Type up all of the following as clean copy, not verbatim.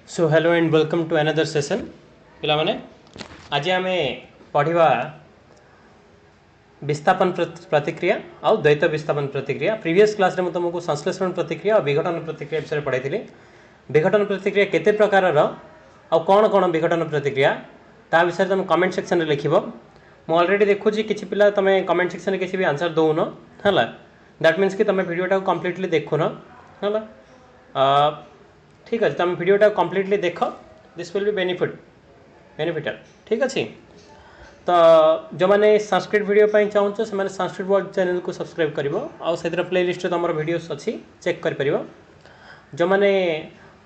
So hello and welcome to another session पिला माने आज आम पढ़ा विस्थापन प्रतिक्रिया आउ द्वैत विस्थापन प्रतिक्रिया। प्रीवियस क्लास रे तुमको संश्लेषण प्रतिक्रिया और विघटन प्रतिक्रिया विषय पढ़ाई। विघटन प्रतिक्रिया केते प्रकार आउ कौन कौन विघटन प्रतिक्रिया ता विषय तुम कमेंट सेक्शन में लिख। मु ऑलरेडी देखुची किछि पिला तमे कमेंट सेक्शन में किछि भी आंसर दउन हला दैट मीन्स कि तमे वीडियोटा कंप्लीटली देखुन हला। ठीक है तुम वीडियोटा कंप्लीटली देख दिस विल बी बेनिफिटल। ठीक अच्छे तो जो मैंने संस्कृत वीडियो चाहूँ से संस्कृत वर्ल्ड चैनल को सब्सक्राइब कर प्ले लिस्ट तुम वीडियोस अच्छी चेक कर। जो मैंने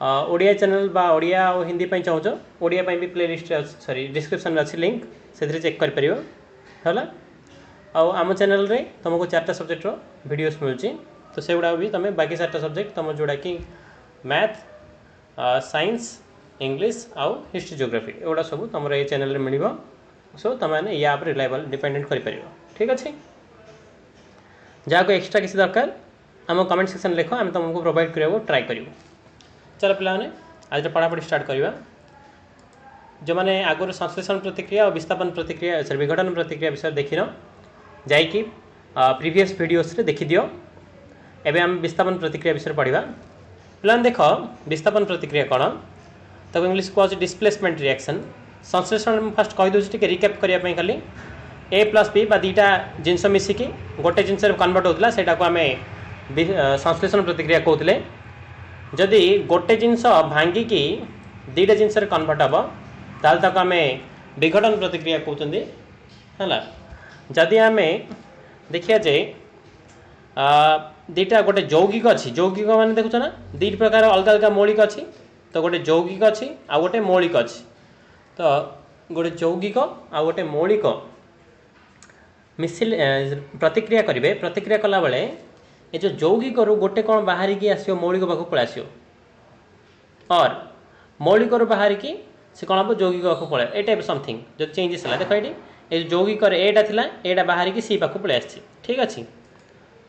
ओडिया चैनल बा ओडिया और हिंदी चाहूँ ओडिया भी प्ले लिस्ट सॉरी डिस्क्रिप्शन अच्छी लिंक से चेक कर आम चैनल रे तुमको 4टा सब्जेक्ट वीडियोस मिलूँ तो से गुड़ा भी तुम बाकी 4टा सब्जेक्ट तुम जोड़ा कि मैथ साइंस इंग्लिश आउ हिस्ट्री जियोग्राफी एगुड़ा सब तुम ये चैनल मिल सो तुमने या रिलायबल डिपेंडेंट कर। ठीक अच्छे जहाँ को एक्सट्रा किसी दरकार आम कमेंट सेक्शन लिख आम तुमको प्रोवाइड करने ट्राए कर। चलो पे आज पढ़ापढ़ी स्टार्ट करवा। जो मैंने आगुरी संश्लेषण प्रतिक्रिया और विस्थापन प्रतिक्रिया विघटन प्रतिक्रिया विषय देख न जाकि प्रीवियस वीडियोस रे देखी दियो। एवं आम विस्थापन प्रतिक्रिया विषय पढ़ा। प्लान देख विस्थापन प्रतिक्रिया कौन तक इंग्लिश कह डिस्प्लेसमेंट रिएक्शन। संश्लेषण फास्ट कहीदे टी रिकैप करने खाली ए प्लस बी बा दीटा जिनस मिसिकी गोटे जिनस कन्वर्ट होता है को आम संश्लेषण प्रतिक्रिया कहते। जदि गोटे जिनस भांगिकी दीटा जिनस कन्वर्ट हम ताल तक आम विघटन प्रतिक्रिया कहते है। जदि आम देखिए जे दीटा गोटे यौगिक अच्छी यौगिक मैंने देखुच ना दुई प्रकार अलग अलग मौलिक अच्छी तो गोटे यौगिक अच्छी आ गोटे मौलिक अच्छी तो गोटे यौगिक आ गोटे मौलिक मिसिल प्रतिक्रिया करेंगे। प्रतिक्रिया कला बेले ये जो यौगिक रू गोटे कौन बाहर की आसो मौलिक पाक पलि आसो और मौलिक रू बाहर की से कौन हम यौगिक पाक पलि ए टाइप समथिंग जो चेंजेस है देख ये यौगिक एटा थिला एटा बाहर की सी पाक पलि आसी। ठीक अच्छे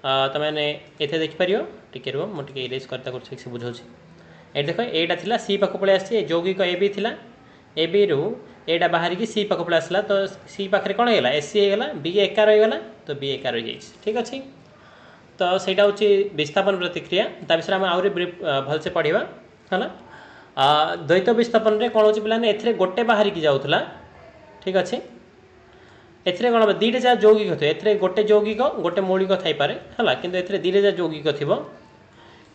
तो मैंने इतने देखिपर टे रुह मुझे इरेज करता ठीक से बुझे ये देख एटा थिला सी पाक पलि आसी यौगिक ए बी थिला ए बी रु एटा बाहर की सी पाक पलि आसला तो सी पाखे कौन होगा एसी होगा बी एका रहीगला तो बी एका रही जाइए। ठीक अच्छे तो सहीटा हूँ विस्थापन प्रतिक्रिया ता विषय आम आहरी भलसे पढ़ा है। द्वैत विस्थापन रे कौन हो पे ए गोटे बाहर की जाऊला। ठीक अच्छे एथरे कौन हम दीटा जहाँ यौगिक थे एथरे गोटे यौगिक गोटे मौलिक थाईपे है कि एथरे दीटा जहाँ यौगिक थी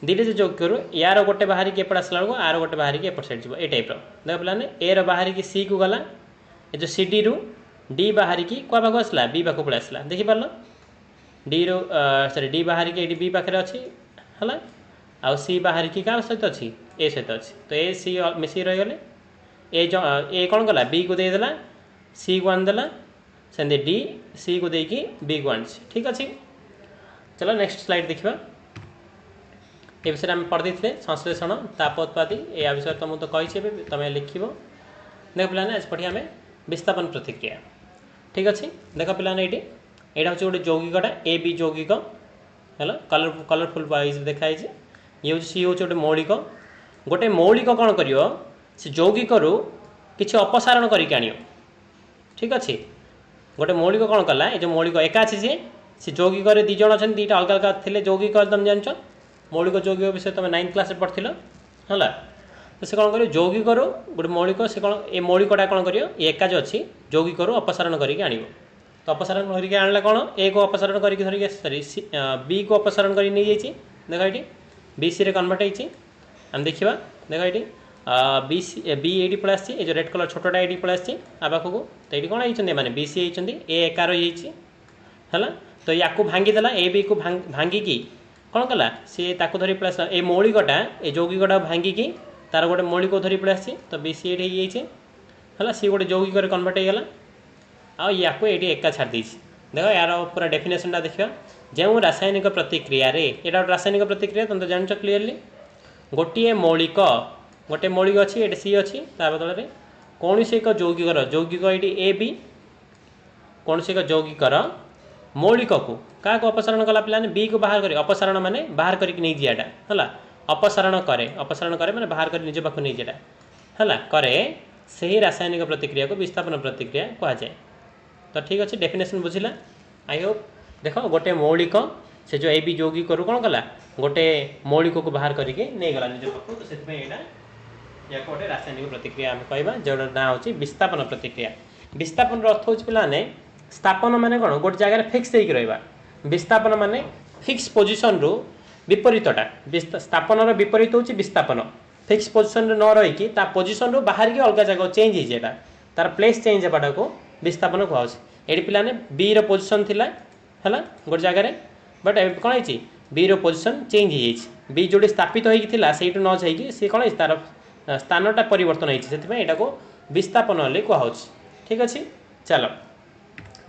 दीटा जहाँ यौगिक यार गोटे बाहर की एपट आसला बेलू आर गोटे बाहर की एपट साइड ए टाइप देख पे ए बाहर की सी को गला ये जो सी डी रु डी बाहर की क्या पाक आसला बी पाक पलि आसला देखिपार डी रु सॉरी डी बाहर की बी पाखे अच्छी है आउ सी बाहर की क्या सहित अच्छी ए सहित अच्छी तो ए सी मिसिक रहीगले ए कौन कला बी को देदेला सी को आनदेला से डी सी को देकी बी को आनी। ठीक अच्छे चलो नेक्स्ट स्लाइड देखा। ये विषय आम पढ़ी थे संश्लेषण तापोत्पादी या विषय तुम तो कही तुम लिख देख पे आज पढ़ी आम विस्थापन प्रतिक्रिया। ठीक अच्छे देख पे ये यहाँ हूँ गोटे यौगिकटा ए बी यौगिक है कलरफुल वाइज देखाई ये हूँ सी हूँ गोटे मौलिक कौन कर यौगिक रू किसी अपसारण करके। ठीक अच्छे गोटे मौलिक कौन कला ये जो मौलिक एका अच्छी सी यौगिक दीज अच्छा दीटा अलग अलग थे यौगिक तुम जान मौलिक यौगिक विषय तुम 9th क्लास पढ़ है तो से कौन कर यौगिक रू गोटे मौलिक से कौन ये मौलिकटा कौन कर एका जो अच्छी यौगिक रू अपसारण करके आण तो अपसारण करके आणला कौन ए को अपसारण करके धरिक सॉरी बी को अपसारण कर नहीं जाइए देख ये बी सी रे कन्वर्ट होती आम देखा देख ये बी सी बी ये पलि आसी जो रेड कलर छोटा ये पलि आसी आ पाखक तो ये कौन होती मैंने बी सी होती ए एका रही है तो या भांगीदेला ए बी को भांगिकी कौन कला सी ताको धरी पलि आस ए मौलिकटा ए यौगिकटा भांगिकी तार गोटे मौलिक धरी पलि आसी तो बी सी एट है सी गोटे यौगिक कन्वर्ट होगा आ या ये एका छाड़ देख यार पूरा डेफिनेशनटा देखा जो रासायनिक प्रतिक्रिया यहाँ रासायनिक प्रतिक्रिया तुम तो जान क्लीयरली गोटे मौलिक अच्छी ये सी अच्छी बदल में कौन से एक यौगिक ये ए बी कौन से एक यौगिकर मौलिक को क्या अपसारण कला पे बी को बाहर कर अपसारण माने बाहर करके नहीं जाटा है अपसारण करे माने बाहर कर निज पाख नहीं जाटा है कै से ही रासायनिक प्रतिक्रिया को विस्थापन प्रतिक्रिया कहुए। तो ठीक अच्छे डेफिनेशन बुझिला आई होप। देख गोटे मौलिक से जो ए बी यौगिक कौन कला गोटे मौलिक को बाहर करके नहीं गला निज पाख तो से या गोटे रासायनिक प्रतिक्रिया आम कह जो ना हूँ विस्थापन प्रतिक्रिया। विस्थापन अर्थ हूँ पाने स्थापन माने कौन गोटे जगह फिक्स होकर रहा। विस्थापन माने फिक्स पोजिशन रु विपरीतटा स्थापन विपरीत हूँ विस्थापन। फिक्स पोजिशन न रही पोजिशन रु बाहर की अलग जगह चेंज होता तार प्लेस चेंज होटा को विस्थापन कहुए। ये पाने बी रोजिशन थी है गोटे जगह बट कौन है बी रोजिशन चेंज हो बी जो स्थापित होता से न जाइए सी कौन तार स्थानटा परिवर्तन होती को विस्थापन कहुए। ठीक अच्छे चलो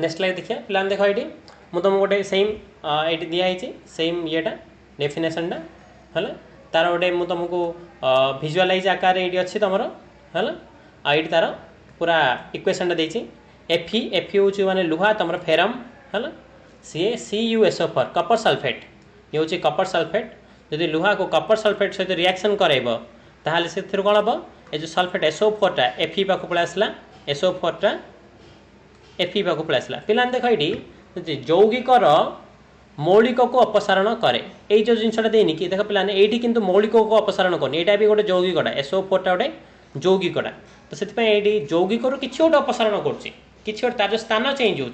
नेक्स्ट स्लाइड देखिए पिला देख ये मुझे तुमको गोटे सेम ये दिखाई सेम येटा डेफिनेशनटा है तार गोटे मुझे तुमको भिजुआलाइज आकार ये अच्छी तुम है ये तार पूरा इक्वेशनटा देती एफ हूँ माने लुहा तुम फेरम है सी CuSO4 कपर सल्फेट ये हूँ कपर सल्फेट। जदि लुहा को कपर सल्फेट सहित रिएक्शन करेब ताहले से कौन हम ये जो सल्फेट SO4 टा Fe पाक पलि आसला SO4 टा Fe पाक पलि आसला। पिला देख ये यौगिकर मौलिक को अपसारण करे ये जो जिनसा देनी कि देख पिलाने ये किंतु मौलिक को अपसारण करनी यहाँ भी गोटे यौगिकटा SO4 टा गोटे यौगिकटा तो से यौगिक किसी गोटे अपसारण कर तार स्थान चेंज हो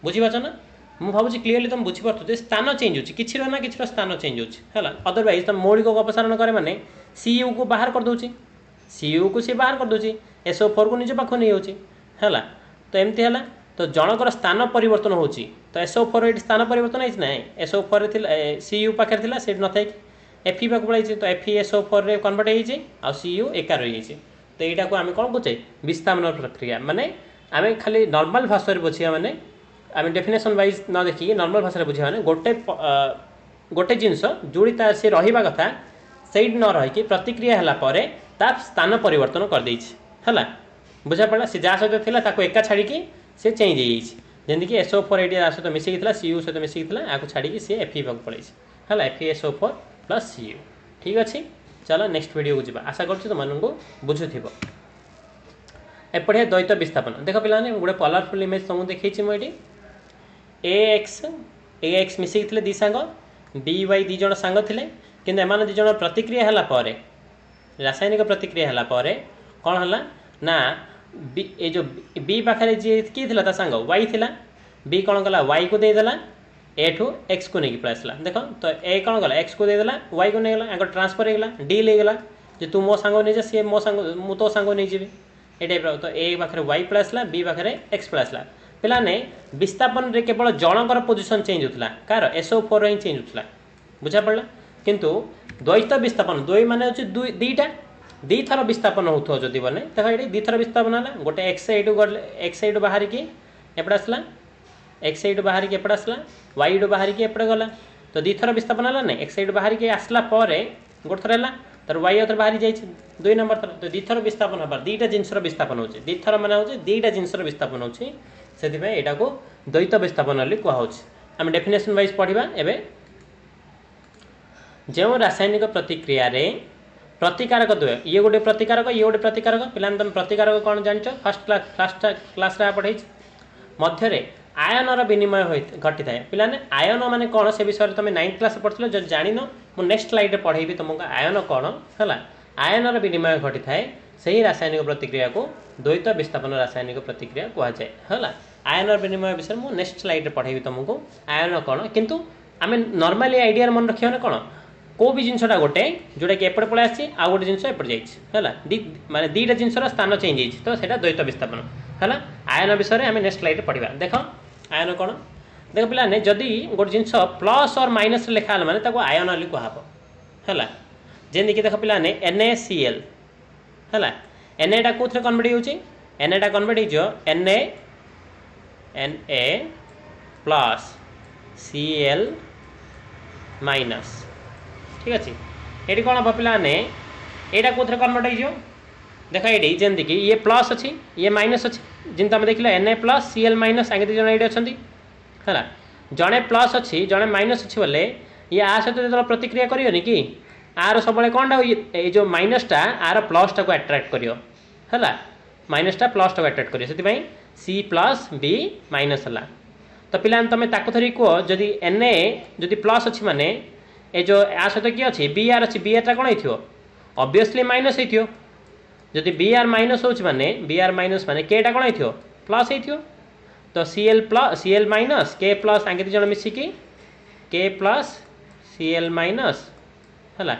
बुझीपाच ना मुझे भावी क्लीयरली तुम बुझीपार स्थान चेंज हो किसी ना किसी स्थान चेंज होगा अदरवाइज तुम मौलिक को अपसारण करे माने CU को बाहर कर दूची CU को सी बाहर कर दूची SO4 को निज पाख नहीं होगा तो एमती है तो जनकर स्थान परिवर्तन हो तो SO4 ये स्थान परिवर्तन है ना SO4 CU पाखे थी से न था Fe पाक पड़ाई तो Fe SO4 कन्वर्ट हो CU एका रही तो यहाँ को आम कौन कहे विस्थापन प्रक्रिया माने आम खाली नॉर्मल भाषा बुझा माने आम डेफिनेशन वाइज न देखिए नॉर्मल भाषा बुझा माने गोटे गोटे जिनस जोड़ी सी रहा कथा से न रही प्रतिक्रिया है स्थान परिवर्तन कर है बुझा पड़ा सी जहाँ सहित थी एका छाड़ी सी चेंज होमती SO4 ये सहित मिसिकी CU सहित मिसिकी या छाड़ी सी Fe पाक पड़े है FeSO4 + CU। ठीक अच्छे चलो नेक्स्ट वीडियो को जी आशा कर तुमको बुझुव। एपटे द्वैत विस्थापन देख पाने गोटे कलरफुल इमेज तुमको देखी मुझे AX मिसिकी दी सांग BY दी जन सांग थे कि एम दी जन प्रतिक्रिया है रासायनिक प्रतिक्रिया है कौन है ना ये जो बी पाखे जी किए सांग वाई थी बी कौन कला वाई को देदेला ए ठू एक्स को नहीं पलैसला देख तो ए कौन कला एक्स को देदेला वाई को नहीं गला ट्रांसफर होगा डी लेगला जो तू मो सांग नहीं सी मो सांग मु तो सांग नहीं जी ये टाइप तो ए पाखे वाई पलैसला बी पाखे एक्स पलैसला पिलाने विस्थापन रे केवल जनकर पोजिशन चेंज होता कार SO4 ही चेंज होता बुझा पड़ा किंतु द्वैत विस्थापन द्वै माने दुईटा दी थर विस्थापन हो जदि बने देख ये दी थर विस्थापन है गोटे एक्स साइड बाहर की एपटे आसला एक्स साइड बाहर की एपटे आसला वाई बाहर की एपटे गला तो दी थर विस्थापन है ना एक्स साइड बाहर की आसला गोटे थर है तर वाई थर बाहरी जाइए 2 नंबर थर तो दी थर विस्थापन हबार दीटा जिनसर विस्थापन हो दी थर माने हो दीटा जिनसर विस्थापन हो यहाँ को द्वैत विस्थापन कहूँ। आम डेफिनेशन वाइज पढ़ा एवं जो रासायनिक प्रतिक्रिया रे प्रतिकारक द्वय ये गोटे प्रतिकारक ये गोटे प्रतिकारक पिला तुम प्रतिकारक कौन जान फर्स्ट क्लास पढ़ाई मध्य आयनर विनिमय घटी थाए पिलाने आयन माने कौन से विषय तुम 9th क्लास पढ़ते जो जान मुझे नेक्स्ट स्लाइड में पढ़ेबी तुमको आयन कौन है आयनर विनिमय घटी थाए से ही रासायनिक प्रतिक्रिया को द्वैत विस्थापन रासायनिक प्रतिक्रिया कहुए है आयनर विनिमय विषय मुझे नेक्स्ट स्लाइड में पढ़ेबी तुमको आयन कौन किंतु आम नॉर्मली आइडिया मन रखिए ना कौन को भी जिनसा गोटे जोटा कि एपटे पलि आसी आ गोटे जिन एपटे जाइए माने दीटा जिनसर स्थान चेंज होती तो सही द्वैत विस्थापन है आयन विषय आम नेक्स्ट स्लाइड पढ़ा देख आयन कौन देख पाने जदि गोटे जिनस प्लस और माइनस लिखा माने आयन बोली कहब है जमीक देख पाने NaCl है Na कौन कन्वर्ट हो Na कन्वर्ट हो Na प्लस Cl माइनस ठीक अच्छे ये कौन हम पाने यहाँ कौन कन्वर्ट हो देख ये जमीक ये प्लस अच्छी ये माइनस अच्छी जिन तुम देख Na प्लस Cl माइनस आगे जन ये अच्छा है जड़े प्लस अच्छी जड़े माइनस अच्छी बोले ये आ सहित जो प्रतिक्रिया करनी कि आर सब कौनटा ये जो माइनसटा आर प्लसटा को आट्राक्ट करियो है माइनसटा प्लसटा को आट्राक्ट करियो से सी प्लस बी माइनस है तो पिला तुम ताको थरी कह जदि एन ए जदि प्लस अच्छी माने ए जो आ सहित किए अच्छी बी आर अच्छी बी आरटा कौन हो ऑब्वियसली माइनस हो जदि बी आर माइनस हो बी आर माइनस माने केटा कौन हो प्लस हो तो सी एल माइनस के प्लस आगे दिज मिसिकी के प्लस सी एल माइनस है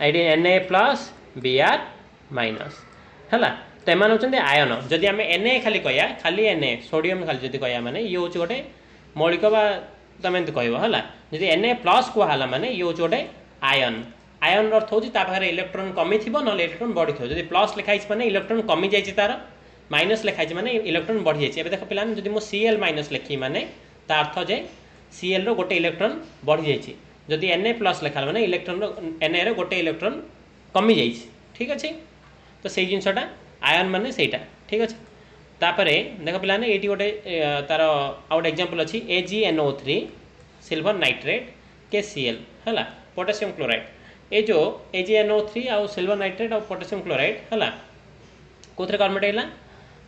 N A plus B R minus है तो एम होती आयन जदि आम एन ए खाली कह खाली एन ए सोडियम खाली जब कह माने ये हूँ गोटे मौलिक बा तुम एमती कह है एन ए प्लस कहला माने ये हूँ गोटे आयन आयन अर्थ होती पाखे इलेक्ट्रोन कमी थी ना इलेक्ट्रोन बढ़ी थो जब प्लस लिखाई माने इलेक्ट्रोन कमी जाइए तार माइनस लिखाई माने इलेक्ट्रोन बढ़ी जाइए देख पे जब मुझे सी एल माइनस लिखी माने ता अर्थ जे सी एल रोटे इलेक्ट्रोन बढ़ी जाइए जदि एन ए प्लस लिखा माने electron N A Rote electron कमी जाइए ठीक अच्छे तो से जिनसटा आयन माने सेटा ठीक अच्छे तापरे देख पे ये गोटे तार आउट एग्जांपल अच्छी AgNO3 सिल्वर नाइट्रेट KCl है पोटेशियम क्लोराइड ये जो AgNO3 आउ सिल्वर नाइट्रेट आउ पोटेशियम क्लोराइड है कौन कन्वर्ट है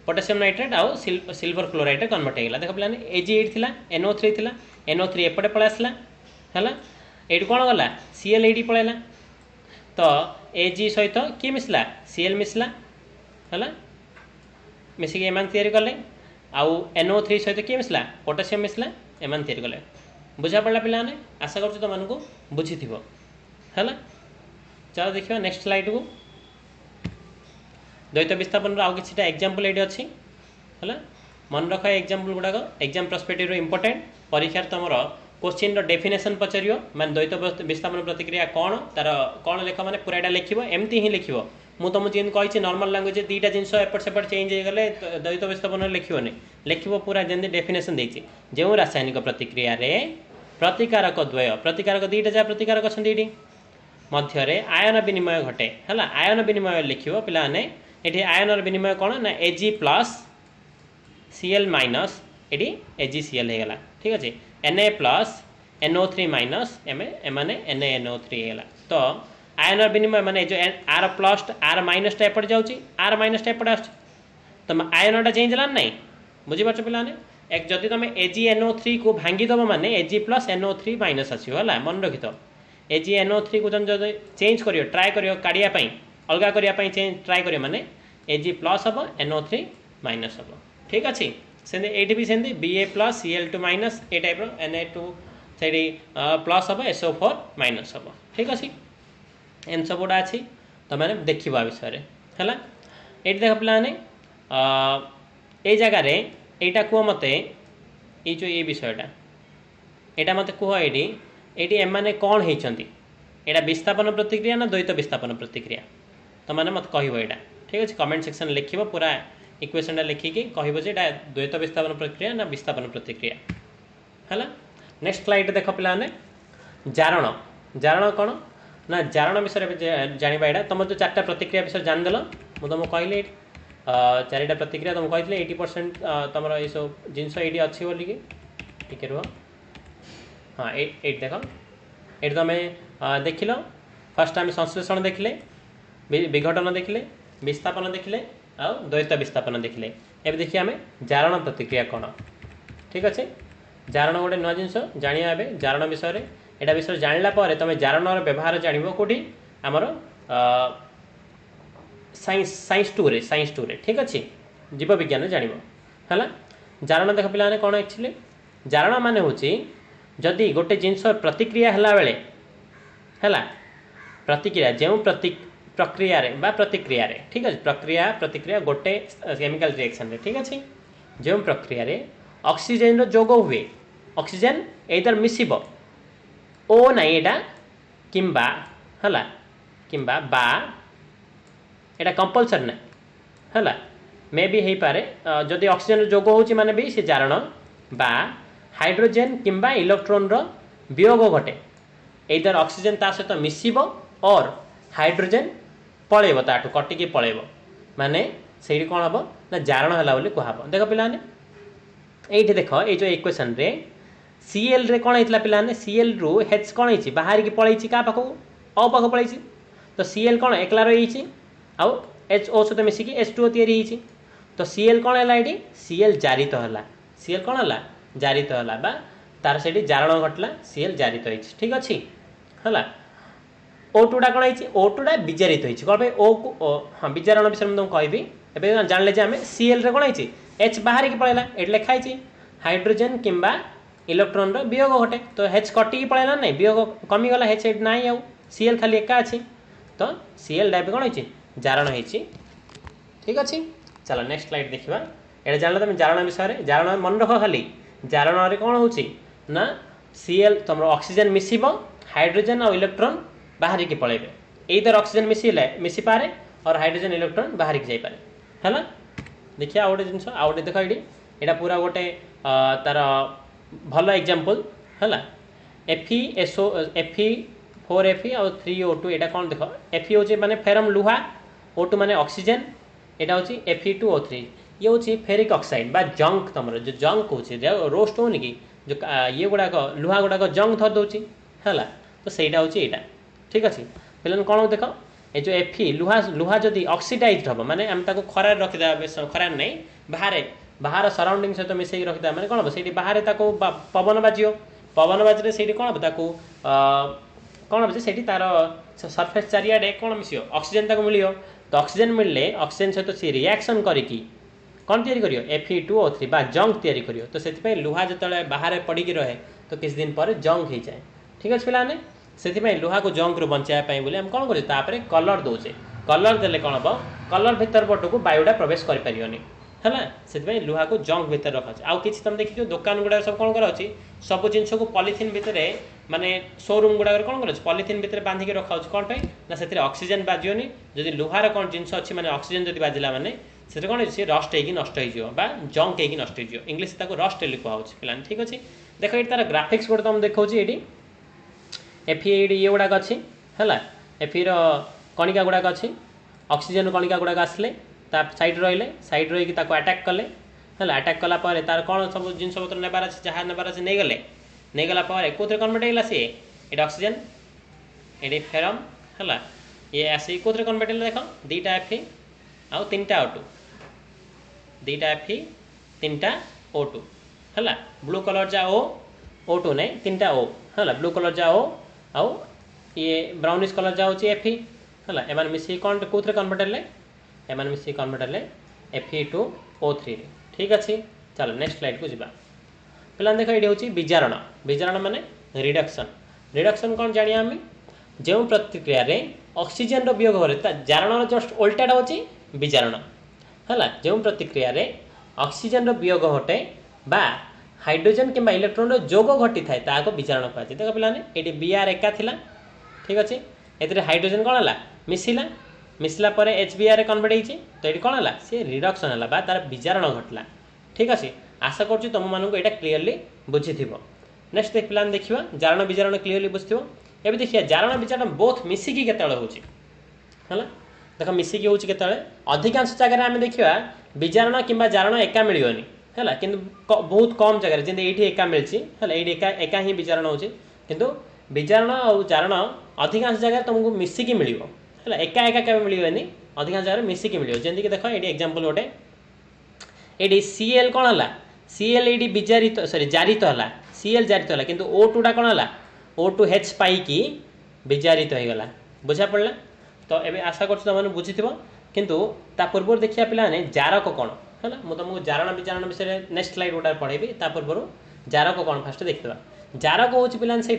पोटेशियम नाइट्रेट आउ सिल्वर क्लोराइड कन्वर्ट है देख पे Ag8 थी NO3 थी NO3 एपटे पलि आसला है ये कौन गला Cl ये पलैला तो Ag सहित किए मिसला Cl मिसला है मिसिक एम तैयारी कले आउ NO3 सहित किए मिसला पोटेशियम मिसला एम तैयारी कले बुझा पड़ा पाने आशा कर तुमको बुझी थी है चलो देखिए नेक्स्ट स्लाइड को द्वैत विस्थापन आउ कि एग्जांपल ये अच्छी है मन रख एग्जांपल गुड़ाक एग्जाम पर्सपेक्टिव इंपोर्टेंट परीक्षा तुम क्वेश्चन डेफिनेशन पचार मान द्वैत विस्थापन प्रतिक्रिया कौन तार कौन लिख मैंने पूरा लिख एमती ही लिख मु तुमको जी कही नॉर्मल लैंग्वेज दुईटा जिनस एपट सेपट चेंज हो गले द्वैत विस्थापन लिखनी लिख पूरा जमी डेफिनेशन देती जो रासायनिक प्रतिक्रिया रे प्रतिकारक द्वय प्रतिकारक दुईटा जहाँ प्रतिकारक अच्छा ये मध्य आयन विनिमय घटे है आयन विनिमय लिख पे ये आयन विनिमय कौन ना Ag प्लस Cl माइनस ये AgCl होगा ठीक अच्छे Na प्लस NO3 माइनस एमाने NaNO3 होगा तो आयन विनिमय माने जो आर प्लस आर माइनस एपटे जाऊँगी आर माइनस एपटे आस तो आयनटा चेंज है ना बुझीपार पे एक जदि तुम AgNO3 को भांगीदेव माने Ag प्लस NO3 माइनस आसो है मन रखी तो AgNO3 को तुम जो चेंज कर ट्राए कर काढ़ापी अलग करने चेंज ट्राए कर माने Ag प्लस हम NO3 माइनस हम ठीक अच्छे से भी सेमती Ba प्लस Cl2 माइनस ए टाइप Na2 से प्लस हम SO4 माइनस हम ठीक अच्छे एम सब गुड़ा अच्छी तो मैंने देखा विषय है ये देख पे जगार यहाँ कह मत ये जो ये विषयटा यहाँ मत कह ये एम कौन होती यहाँ विस्थापन प्रतिक्रिया ना द्वैत विस्थापन प्रतिक्रिया तो मैंने मत कह यहाँ ठीक अच्छे कमेंट सेक्शन लिख पूरा इक्वेशनटा लिखिकी कह द्वैत विस्थापन प्रक्रिया ना विस्थापन प्रतिक्रिया है नेक्स्ट स्लाइड देख पे जारण जारण कौन ना जारण विषय जाना यहाँ तुम जो चार्टा प्रतिक्रिया विषय जानीदेल मुझे तुमको कहली चारिटा प्रतिक्रिया तुमको कही 80% तुम ये सब जिनस ये अच्छी बोलिकी टिके रुह हाँ ये देख ये तुम देख लो फर्स्ट आम संश्लेषण देखले विघटन देखले विस्थापन देखले आउ द्वैत विस्थापन देखले एवं देखिए आम जारण प्रतिक्रिया कौन ठीक अच्छे जारण गोटे नुआ जिनस जाना जारण विषय यहाँ विषय जानला तुम जारण व्यवहार जान कौटी आमर साइंस टू रे ठीक अच्छे जीव विज्ञान जान है जारण देख पे कौन एक्चुअली जारण मान हूँ जदि गोटे जिनस प्रतिक्रिया है प्रतिक्रिया जो प्रक्रिया बा प्रतिक्रिया ठीक अच्छे प्रक्रिया प्रतिक्रिया गोटे केमिकल रिएक्शन रे ठीक अच्छे जो प्रक्रिया रे ऑक्सीजन जोग हुए ऑक्सीजन एदर मिसिब ओ नाई एटा किंबा है किंबा बा एटा कंपलसरी ना है मे भी हो पारे जदि ऑक्सीजन जोग होची माने भी से जारण बा हाइड्रोजेन किंबा इलेक्ट्रॉन रो वियोग घटे एदर ऑक्सीजन ता सहित मिसिब और हाइड्रोजेन पलैब ताठू कटिकी पलैब माने से कौन हम ना जारण है कहब देख पे ये देख ये जो इक्वेशन रे Cl रे कौन होता पे Cl रु H कौन बाहर की पलैची क्या पाख अ पाख पलैची तो Cl कौन एकला रही आउ HO सहित मिसिकी H2O तैयारी होईछि तो Cl कौन है ये Cl जारित है Cl कौन है जारित है बा तार से जारण घटला Cl जारित होईछि ठीक अच्छे है O2 टा कौन है O2 टा विजारित होईछि कौन O को हाँ विजारण विषय में तुमको कहबी एबे जानले जे आमे Cl रे कौन है H बाहर की पळेला एट लिखा है हाइड्रोजन किंबा इलेक्ट्रॉन रो वियोग घटे तो H कटी पळेला नहीं वियोग कमी गला H एट नाही आउ Cl खाली एका अछि तो Cl डाइब कौन है जारण होईछि ठीक अच्छे चलो नेक्स्ट स्लाइड देखिबा एटा जानले तुम जारण विषय रे जारण मन रख खाली जारण रे कौन होछि ना Cl तुम ऑक्सीजन मिसिबो हाइड्रोजन और इलेक्ट्रॉन बाहर की पळेबे एइदर ऑक्सीजन मिसी पारे और हाइड्रोजन इलेक्ट्रॉन बाहर की जाई पारे हैला देखिया आउटे जिंस आउटे देखो एटा पूरा गोटे तार भल एग्जांपल हैला FeSO Fe4Fe और 3O2 एटा कौन देखो Fe होची माने फेरम लुहा O2 माने ऑक्सीजन एटा होची Fe2O3 ये होची फेरिक ऑक्साइड बा जंक तमरो जो जंक होची रोस्ट होनी की जो ये गुडा को लुहा गुडा को जंक धर दोची हैला तो सेटा होची एटा ठीक अछि पिलन कोन देखो ए जो Fe लुहा लुहा जदी ऑक्सीडाइज्ड हो माने हम ताको खरा रखि दा खरा नै बाहर सराउंडिंग सहित मिसई रखि दा माने कोन सेठी बाहर ताको पवन बाजियो पवन बाजरे सेठी कोन ताको कोन बजे सेठी तार सरफेस चारियाडे कोन मिसियो ऑक्सीजन ताको मिलियो तो ऑक्सीजन मिलले ऑक्सीजन सहित से रिएक्शन करिकी कौन तैयारी करियो Fe2O3 बा जंक तैयारी करियो तो सेति लुहा जतले बाहर पड़ी की रहे तो किछ दिन पर जंक हो जाए ठीक अछि पिलाने से लुहा को जंक रू बचाया बोले हम कौन करें कलर दौचे कलर देले कौन हम कलर भीतर पट को बायुटा प्रवेश कर पारियोनी है लुहा को जंक भीतर रखा आउ कि तुम देखिए दुकान गुड़ा सब कौन कर सब जिन को पॉलिथिन भितर माने शोरूम गुड़ा कौन कर पॉलिथिन भितर बांधिक रखा कौन पे ना से ऑक्सीजन बाजियोनी जदि लुहार कौन जिनस अच्छी माने ऑक्सीजन जदि बाजिला माने से कौन सी रस्ट होगी नष्ट हो जंक होगी नष्ट हो इंग्लीश ताको रस्ट कहूँ पिला ठीक अच्छे देख ये तार ग्राफिक्स गोटे तुम देखा ये Fe ये गुड़ाक अच्छी है Fe कणिका गुड़ाक अच्छी ऑक्सीजन कणिका गुड़ाक आसले साइड रही साइड रही अटैक कले है अटैक कलापर तार कौन सब जिनस पत्र नेबार अच्छे जहाँ नेबार अच्छे नहीं गले नहीं गला कौन कन्वर्ट होगा सी ये ऑक्सीजन ये फेरम है ये आसी कौन कन्वर्ट है देख दीटा Fe आउ 3टा O2 दीटा Fe 3टा O2 है ब्लू कलर जा O2 नहीं 3टा O है ब्लू कलर जा O आउ ये ब्राउनिश कलर जा होची Fe है एमान मिसी कौन कौन कन्वर्ट है एमान मिसी कन्वर्ट है Fe2O3 रे ठीक अच्छे चलो नेक्स्ट स्लाइड को जीवा पिला देख ये हूँ विजारण विजारण माने रिडक्शन रिडक्शन कौन जानिया आम जो प्रतिक्रिया रे ऑक्सीजन रो वियोग हो जारण जस्ट उल्टाटा होची विजारण है जो प्रतिक्रिया रे ऑक्सीजन रो वियोग घटे बा हाइड्रोजन किंबा इलेक्ट्रॉन रो जोग घटी थाए ताको विचारण कहते देख पिलाने ये Br एका थिला ठीक अच्छे ए हाइड्रोजन कौन है मिसिला मिसला पर HBr कन्वर्ट होती तो ये कौन है सी रिडक्शन है तार विचारण घटला ठीक अच्छे आशा करुँ तुम मानक यहाँ क्लीयरली बुझी नेक्स्ट पिलाने देखा जारण विचारण क्लीयरली बुझी एवं देखिए जारण विचारण बोथ मिसिकी केतବେଳେ होची है देख मिसिकी होची केतବେଳେ अधिकांश जगह आम देखा विचारण किंबा जारण एका मिलियोनी है कि बहुत कम जगह जमी ये एका मिली है ये एका ही विचारण हो किंतु विचारण और जारण अधिकांश जगह तुमको मिसिकी मिल है एका एका क्या मिलनी अधिकांश जगह मिसिकी मिल जमीक देख ये एग्जांपल गोटे ये Cl कौन है Cl ये विजारित सॉरी जारित है Cl जारित है किंतु O2 टा कौन है O2H पाई विजारित हो गला बुझा पड़ा तो ये आशा कर तुम बुझी किंतु ता पूर्व देखिया पिलाने जारक कौन है मुझे तुमको जारण विचारण विषय नेक्स्ट स्लाइड गोटा पढ़ेबी ता पूर्व जारक कौन फास्ट देखा जारक हूँ पिलाने से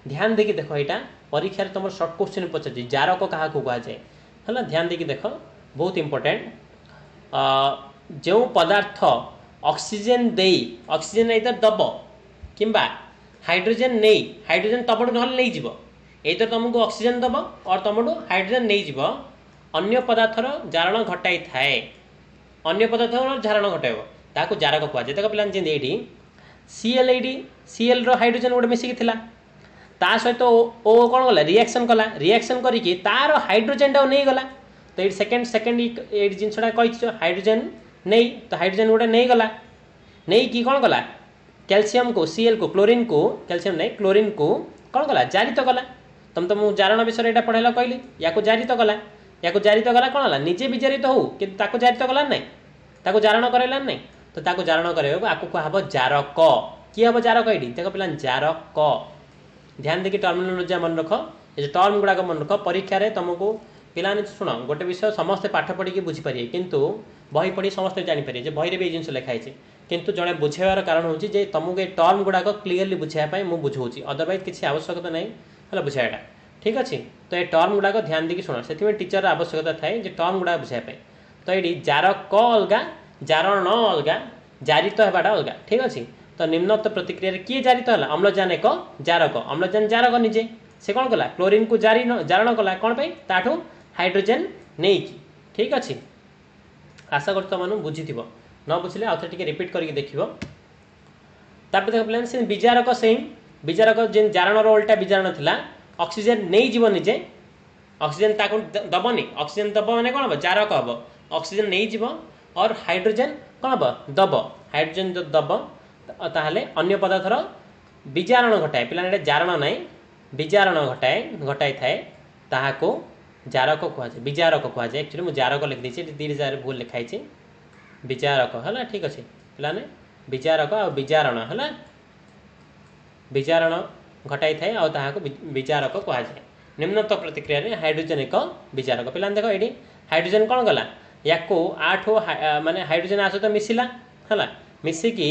ध्यान देखिए देख यहाँ परीक्षा तुम सर्ट क्वेश्चन पचार जारक क्या कहुए है ध्यान देखिए देख बहुत इंपोर्टेंट जो पदार्थ ऑक्सीजन दे ऑक्सीजन इधर दब किंबा हाइड्रोजन नहीं हाइड्रोजन तमठू ना नहीं जीव इधर तुमको ऑक्सीजन दब और तुमठू हाइड्रोजन नहीं जीव अन्य पदार्थर जारण घटाई थाए अन्य पदार्थ जारण घटाइब ताकू जारक कहुए देख पिला ये Cl रो हाइड्रोजन गोटे मिसिकी थिला ता सहित ओ कौन गला रिएक्शन कला रिएक्शन करिकी तार हाइड्रोजन टा नहीं गला तो ये सेकेंड ये जिनसा कही हाइड्रोजन नहीं तो हाइड्रोजन गोटे नहीं गला नहीं कि कौन गला कैल्शियम को Cl को क्लोरीन को कैल्शियम नहीं क्लोरीन को कौन गला जारित गला तुम तो मुझे जारण विषय यहाँ पढ़ेला कहली या जारी तो गला या जारी तो गला कौन है निजे विचारित हो कि जारी तो गला नहीं ताको जारण कराइला नहीं तो ताको जारण कराइबा आकु कहब जारक कि हम जारक ये देख पे जारक ध्यान देखिए टर्मिनोलॉजी मन रख ये टर्म गुड़ाक मन रख परीक्षा रे तुमको पिलाने शुण गोटे विषय समस्ते पाठ पढ़ी बुझीपारे किंतु बही पढ़ी समस्ते जानीपारे जे बही भी जिन लिखाई किंतु जड़े बुझेबार कारण हूँ जे तुमको ये टर्म गुड़ाक क्लीयरली बुझाई मुझे बुझाऊँ अदरवाइज किसी आवश्यकता नहीं है बुझाइटा ठीक अच्छे तो ये टर्म गुड़ाक ध्यान देखिए शुण से टीचर आवश्यकता थाए टर्म गुड़ाक बुझाई तो ये जारक अलगा जारण अलगा जारित होगा अलगा ठीक अच्छे तो निम्नोक्त प्रतिक्रिया किए जारित है अम्लजान एक जारक अम्लजान जारक निजे से कौन कला क्लोरीन को जारण कला कौन पे ताठू हाइड्रोजेन नहीं की ठीक अच्छे आशा कर तुम बुझी न बुझे आउ थे रिपीट करके देख देख पे विजारक सेम विजारक जेन जारण रोलटा विजारण थी ऑक्सीजन नहीं जीव निजे ऑक्सीजन ताको दबनी ऑक्सीजन दब मैंने कौन हम जारक हम ऑक्सीजन नहीं जीव और हाइड्रोजेन कौन हम दब हाइड्रोजेन जो दब ताहले अन्य पदार्थर विजारण घटाए पे जारण ना विजारण घटाई थाए ताहाको जारक कहुए विजारक कहुए एक्चुअली मुझे जारक लिख देती दी जार भूल लिखाई विजारक है ठीक अच्छे पे विजारक आ विजारण है विजारण घटाई थाए आ विजारक कहुए निम्नत प्रतिक्रिया रे हाइड्रोजेन एक विजारक पे देख ये हाइड्रोजेन कौन गला या आठ माने हाइड्रोजेन आ सहित मिसिला है मिसिकी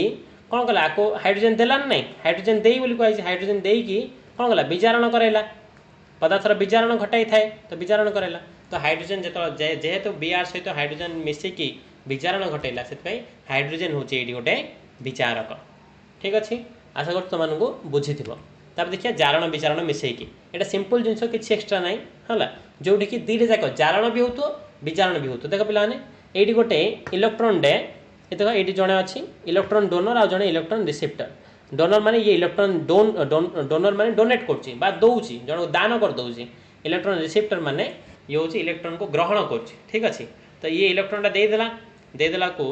कौन कला आपको हाइड्रोजेन देलान नहीं हाइड्रोजेन दे बोली कही हाइड्रोजेन देकी कौन कला विजारण कराइला पदार्थर विजारण घटाई थाए तो विजारण कराइला तो हाइड्रोजेन जो जेहेतु बीआर सहित हाइड्रोजेन मिसिकी विजारण घटाइला से हाइड्रोजेन हूँ ये गोटे विचारक ठीक अच्छे आशा कर तुमको बुझी तापर देखिए जारण विचारण मिसेकी एटा सिंपल जिनस किसी एक्सट्रा नाई है जोटी कि दुईटा जाक जारण भी हो विजारण भी हो देख पे ये गोटे इलेक्ट्रोन डे ये देख ये जड़े अच्छी इलेक्ट्रोन डोनर आ जड़े इलेक्ट्रोन रिसीप्टर डोनर माने ये इलेक्ट्रोन डोनर माने डोनेट कर दौची जन दान कर दौची इलेक्ट्रोन रिसीप्टर माने ये हूँ इलेक्ट्रोन को ग्रहण कर ठीक अच्छे तो ये इलेक्ट्रोनटा देदेला को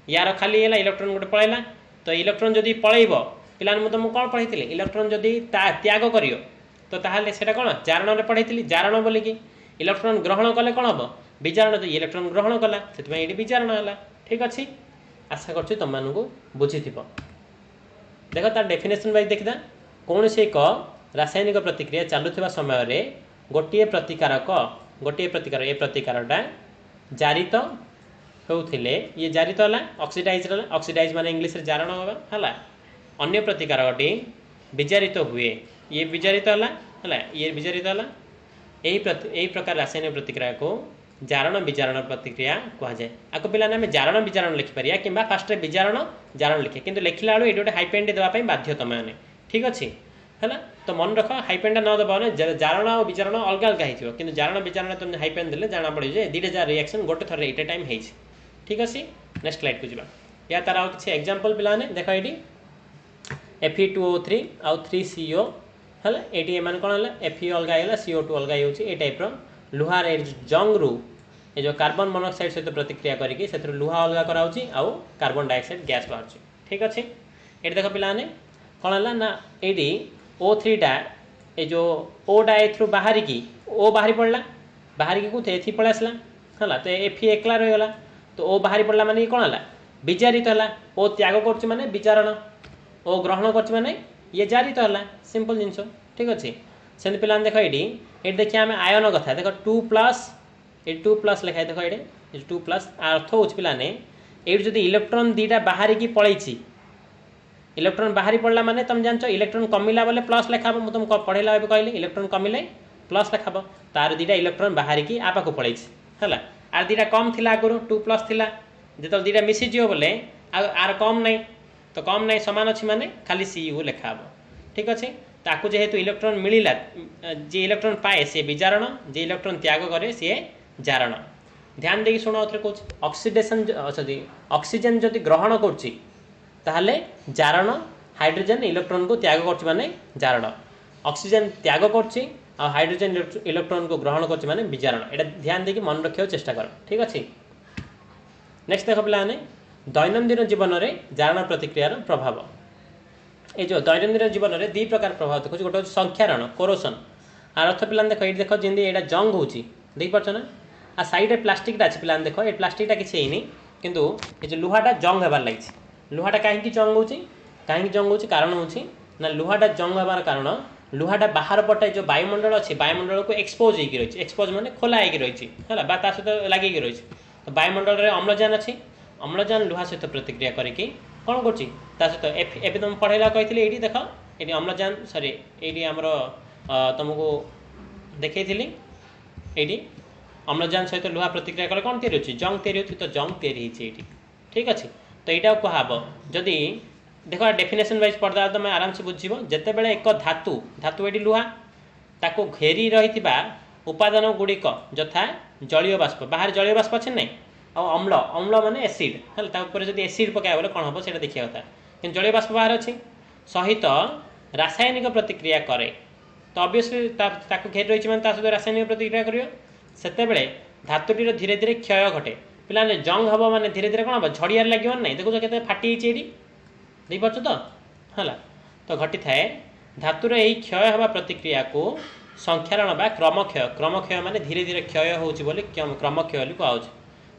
यार खाली है इलेक्ट्रोन गोटे पलैला तो इलेक्ट्रोन जदि पलैब पिलाने मुझे तुमको कौन पढ़ी इलेक्ट्रोन जदि त्याग कर तो ताहले सेटा कौन जारण पढ़ी जारण बोलिकी इलेक्ट्रोन ग्रहण कले कौन हम विजारण तो इलेक्ट्रोन ग्रहण कला से ये विजारण है ठीक अच्छे आशा कर तुमको बुझी देख तार डेफिनेशन वाइज देखा कौन से एक रासायनिक प्रतिक्रिया चलुवा समय गोटे प्रतिकार ये प्रतिकारटा जारित होते ये जारित है ऑक्सीडाइज माने इंग्लिश जारण है अन्य प्रतिकारटी विजारित हुए ये विजारित है ये विजारित है यही प्रकार रासायनिक प्रतिक्रिया को जारण विजारण प्रतिक्रिया कहुए आपको पे जारण विजारण लिखिपर कि फास्ट विजारण जारण लिखे कि लिखला बेलू ये गोटे हाइपेन देवाई बाध्य तुम मैंने ठीक अच्छे है तो मन रख हाइपेन न दबा जारण और विजारण अलग अलग हो जारण विजारण तुम हाइपेन देले जाना पड़े दुईटा रिएक्शन गोटे थर एट टाइम हो ठीक अच्छे नेक्स्ट स्लाइड को जावा या तार आउ किसी एग्जांपल पिलाने देख ये Fe2O3 आउ 3CO है ये एम कौन है Fe अलग है CO2 अलग हो टाइप्र लुहार जंग रु ये जो कार्बन मोनोक्साइड सहित प्रतिक्रिया करके से लुहा अलग कराऊँच आउ कार्बन डाइऑक्साइड गैस बाहर ठीक अच्छे ये देख पे कौन है ना ये O3टा ये जो ओटा ए बाहर की ओ बाहरी पड़ला बाहर की कौन एथि पलि आसला है तो Fe एकला रहीगला तो ओ बाहरी पड़ला माने कौन है विजारित है ओ त्याग कर माने विचारण ओ ग्रहण कर ये जारित है सिंपल जिनस ठीक अच्छे से पे देख ये देखिए आम आयन कथा देख 2+ ये 2+ लिखाए देख ये 2+ अर्थ हो पाने ये जो इलेक्ट्रोन दुईटा बाहर की पलैची इलेक्ट्रोन बाहरी पड़ला माने तुम जान इलेक्ट्रोन कमिला बोले प्लस लिखाब मुझे तुमको पढ़ेला कहली इलेक्ट्रोन कमिले प्लस लिखाब तार दुईटा इलेक्ट्रोन बाहर की आ पाक पलैची है आर दुईटा कम थी आगुरी 2+ थी जो दुईटा मिसीज बोले आर कम नहीं तो कम नहीं सामान अच्छी माने खाली Cu लिखाब ठीक अच्छे ताकू जेहेतु इलेक्ट्रोन मिलला जी इलेक्ट्रोन पाए सी विजारण जी इलेक्ट्रोन त्याग करे सी जारण ध्यान देखिए शुण कौच ऑक्सीडेशन ऑक्सीजन जदि ग्रहण करें जारण हाइड्रोजेन इलेक्ट्रोन को त्याग कर माने जारण ऑक्सीजन त्याग कर हाइड्रोजेन इलेक्ट्रोन को ग्रहण कर माने विजारण एटा ध्यान देखिए मन रखा चेष्टा कर ठीक अच्छे नेक्स्ट देख पे दैनंदिन जीवन में जारण प्रतिक्रियार प्रभाव ये जो दैनंदिन जीवन में 2 प्रकार प्रभाव देखो गोटे संख्यारण कोरोसन आर अर्थ पिलाने देख ये देख जमी यहाँ जंग हो देखिपार ना आ सैड्रे प्लास्टिकटा अच्छे पिलाने देख ये प्लास्टिकटा किसी है किंतु ये जो लुहाटा जंग होबार लगी लुहाटा कहीं जंग हो कारण हूँ ना लुहाटा जंग होबार कारण लुहाटा बाहर पटे जो वायुमंडल अच्छी वायुमंडल को एक्सपोज होगी रही एक्सपोज माने खोला होगी रही है सहित लगे रही तो वायुमंडल में अम्लजान अच्छी अम्लजान लुहा सहित प्रतिक्रिया करके कौन कर सहित एवं तुम पढ़ेला कही ये देख ये अम्लजान सरी ये आमर तुमको देखी ये अम्लजान सहित लुहा प्रतिक्रिया कले कौन तैयारी होती जंग तैयारी होती तो जंग तैयारी होती ठीक अच्छे तो यहाँ कहब जदि देख डेफिनेशन वाइज पढ़दा तुम आराम से बुझ जिते बड़े एक धातु धातु ये लुहा ताको घेरी रही उपादान गुड़िक यथा जलीय बाष्प बाहर जलीय बाष्प अच्छे ना और अम्ल अम्ल माने एसिड है जब एसिड पकाया बोले कौन हम से देखा कथा कि जलीय बाष्प बाहर अच्छी सहित रासायनिक प्रतिक्रिया करे तो ऑब्वियसली घेरी रही मैंने सहित रासायनिक प्रतिक्रिया कर धातुटीर धीरे धीरे क्षय घटे पिलाने जंग हम माने धीरे धीरे कौन हम झड़ियार लगे ना देखो के फाटी देखिपार तो है तो घटी थाए धातुर यही क्षय हवा प्रतिक्रिया को संख्यारण बा क्रमक्षय माने धीरे धीरे क्षय होची बोली क्रमक्षय बोली कहुच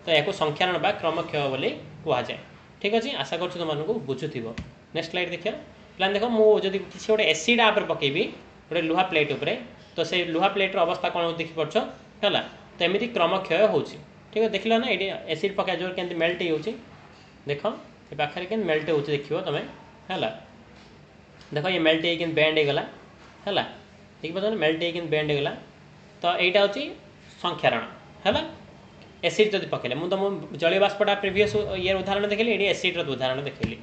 तो या संख्यारण बा क्रमक्षय बोली कहुए ठीक अच्छे आशा कर तुमको बुझुव नेक्स्ट स्लाइड देखिए प्लान देख मुझे किसी गोटे एसिड आप पकेबी गोटे लुहा प्लेट उपरे तो से लुहा प्लेटर अवस्था कौन देखिपार है तो एमती क्रमक्षय हो ठीक है देख ना ये एसिड पका जो के मेल्ट हो देख ये पाखे के मेल्ट हो देख तुम है देख ये मेल्ट हो बैंड होगला है देखिए मेल्ट हो बैंड होगला तो यहाँ हूँ संख्यारण है एसिड जब पकड़े मुझे तुम जलीय बाष्पटा प्रिवियस ये उदाहरण देखिए ये एसिड उदाहरण देखिली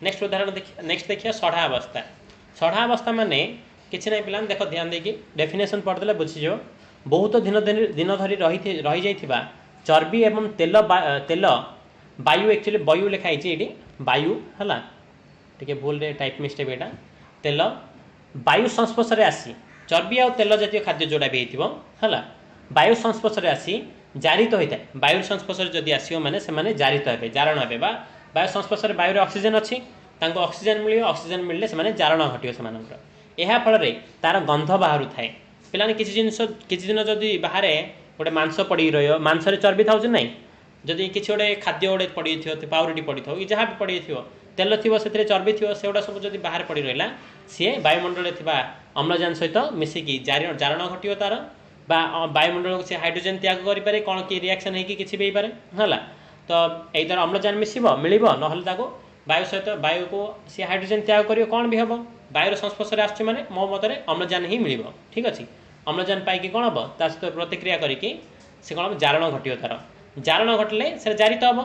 नेक्स्ट उदाहरण नेक्स्ट देखिए सढ़ा अवस्था माने किसी ना पिला देख ध्यान देकी डेफिनेशन पढ़दे बुझीज बहुत दिन धरी रही जाइथिबा चर्बी एवं तेल तेल वायु एक्चुअली वायु लिखाई ये वायु है टी भूल टाइप मिस्टेक यहाँ तेल वायु संस्पर्श में आसी चर्बी आ तेल जातीय खाद्य जोड़ा भी है वायु संस्पर्श में आसी जारित होता है वायु संस्पर्श जदि आसो मैंने से जारित हे जारण हे वायु संस्पर्श में वायु ऑक्सीजन अच्छी ऑक्सीजन मिले ऑक्सीजन मिलने से जारण घटे से यह फल तार गंध बाहर थाए पिलाने किसी दिन जदि बाहर गोटे मांस पड़ रही मांसरे चर्बी था ना जदि किसी गोटे खाद्य गोटे पड़ी थी पाउरुटी पड़ी था जहाँ भी पड़ी थी तेल थी से चर्बी थी से गुड़ा सब जब बाहर पड़ रहा सी वायुमंडल अम्लजान सहित मिसिकी जारण घटे तार वायुमंडल को सी हाइड्रोजेन त्याग करें कौन कि रिएक्शन है कि भी पारे है तो यही तरह अम्लजान मिसब मिल ना वायु सहित वायु को सी हाइड्रोजेन त्याग कर कौन भी हम वायुर संस्पर्श में आसो मैंने मो मत अम्लजान ही मिल ठीक अच्छे अम्लजान पाई कौन हम ता सहित प्रतिक्रिया करके कौन हम जारण घटे तार जारण घटले से जारित हम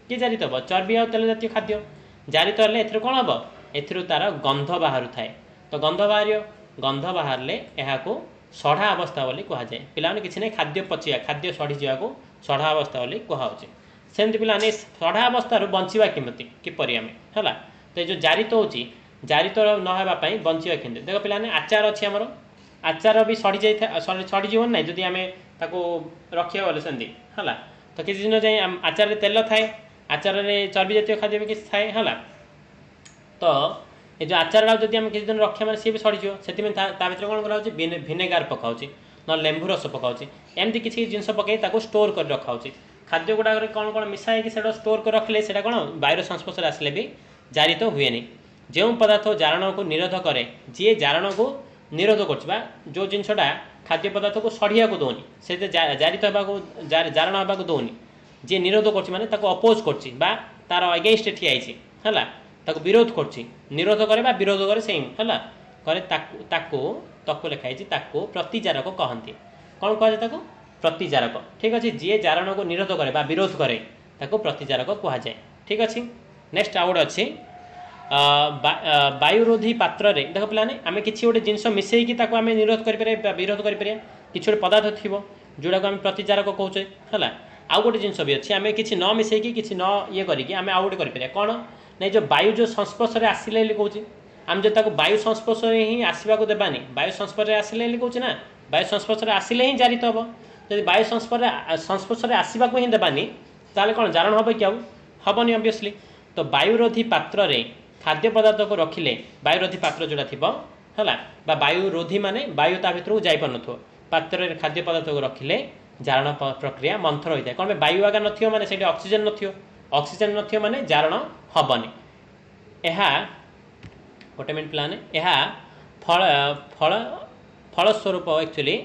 किए जारित हम चर्बी आ तेल जातीय खाद्य जारित हेल्ले ए कौन हम ए तार गंध बाहर थाए तो गंध बाहर यहाँ सढ़ा अवस्था बोली कहुए पिलाने किसी ना खाद्य पचिया खाद्य सढ़ी जावाक सढ़ा अवस्था बोली कहुचे सेमती पिलाने सढ़ा अवस्था बंचा केमती किपर आम है तो ये जो जारित जारित नापी बंचा केमती देख पिलाने आचार अच्छी आमर आचार भी सड़ी जाए सड़ीज ना जदि आम रखा बोले सेमती है तो किसी दिन जाए आचार तेल थाए आचार चर्बी जातीय खाद्य भी किसी थाए है तो ये जो आचार जब आम किसी दिन रखा मैंने सी भी सड़ीज से भर कौन कराऊँ भिनेगार पकाऊँ ना लेंबू रस पकाऊँ एमती किसी जिनस पकई स्टोर कर रखाऊँ खाद्य गुड़ाक कौन कौन मिसाई कि स्टोर कर रखिले से कौन वायु संस्पर्श आसिले भी जारित हुए नहीं जो पदार्थ जारण को निरोध करे जी जारण को निरोध कर जो जिनसटा खाद्य पदार्थ को सढ़िया को दौनी से जारित जारण होगा दौनी जी निरोध कर अपोज कर तार अगेन्स्ट ठिया है विरोध कर निरोध करे विरोध करे से है करे लिखाई प्रतिजारक कहती कौन कहुए प्रतिजारक ठीक अच्छे जी जारण को निरोध करे विरोध करे प्रतिजारक कहुए ठीक अच्छे नेक्स्ट आउट अच्छे वायुरोधी पात्र रे देख पिलाने आम कि गोटे जिनस मिसेकी आम निरोध कर विरोध कर कि गोटे पदार्थ थी जोड़ा को आम प्रतिजारक कहे है आउ गोटे जिनस भी अच्छे आम कि न मिसेकी कि न ये करके आम आउ गोटे कर कौन नहीं जो वायु जो संस्पर्श में आसिले कहूँ आम जो वायु संस्पर्श ही आसवाक देवानी वायु संस्पर्श आसिले कहूँ ना वायु संस्पर्श में आसिले ही जारित हम जब वायु संस्पर्श में आसवाक ही देवानी ताले कौन जारण हम कि हेनी ऑब्वियसली तो वायुरोधी पात्र रे खाद्य पदार्थ को रखिले वायुरोधी पात्र जोड़ा थी है वायु रोधी माने वायु ता भितर जाई पार नथो पात्र खाद्य पदार्थ को रखिले जारण प्रक्रिया मंथर होता है कौन वायु आगा नथियो माने सेठी ऑक्सीजन नथियो ऑक्सीजन नथियो माने जारण हबनी एहा गोटे मिनट प्लान एहा फल फल फलस्वरूप एक्चुअली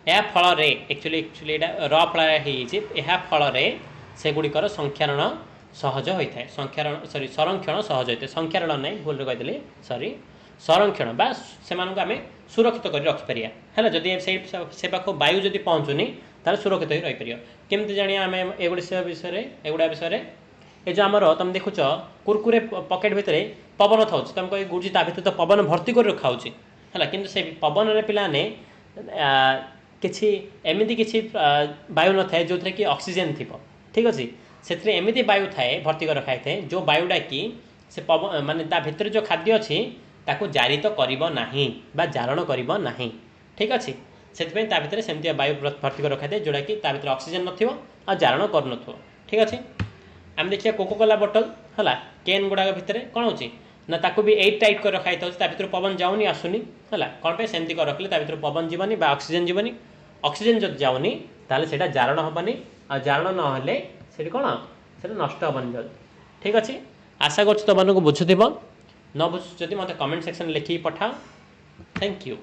यह फल एक्चुअली एक्चुअली र फल यह फल से गुड़िकर संख्यारण सहज होता है संख्यारण सॉरी संरक्षण सहज होता है संख्यारण नहीं भूल कहीदेली सॉरी संरक्षण बा से आम सुरक्षित कर रखिपर है जदि से पाख वायु जदि पहुँचुनी तार सुरक्षित ही रहीपर केमती जानी आम एगुड़ा विषय एगुड़ा विषय ये जो आमर तुम देखुच कुरकुरे पकेट भितर पवन था तुम कह गुड़ी ता भर तो पवन भर्ती कर रखा है कि से पवन पिलाने किसी एमती किसी वायु न थाए जो थे कि ऑक्सीजन थी ठीक अच्छे से एमती वायु थाए भर्ती कर रखा है जो वायुटा कि से पवन माने ता भितर जो खाद्य अच्छी ताकू जारी तो करिबो नाही बा जारण करिबो नाही ठीक अच्छे से भितर सेमती वायु भर्ती कर रखा है जोटा कि ता भितर ऑक्सीजन नथिबो आ जारण कर नथिबो ठीक अच्छे आम देखिए कोकोकोला बोतल है केन गुड़ाक भितर कौन हो ना ताकू भी एट टाइट कर रखा भर पवन जाऊनी आसुनी है कौन पे सेमती कर रखिले भर पवन जीवनी बा ऑक्सीजन जीवनी ऑक्सीजन जब जाऊनी ताले सेटा जारण हेनी आ जारण ना से कौन से नष्ट हेनी जल्दी ठीक अच्छे आशा कर तुमको बुझुव न बुझु जदि मत comment section लिखिकी Pathao thank you.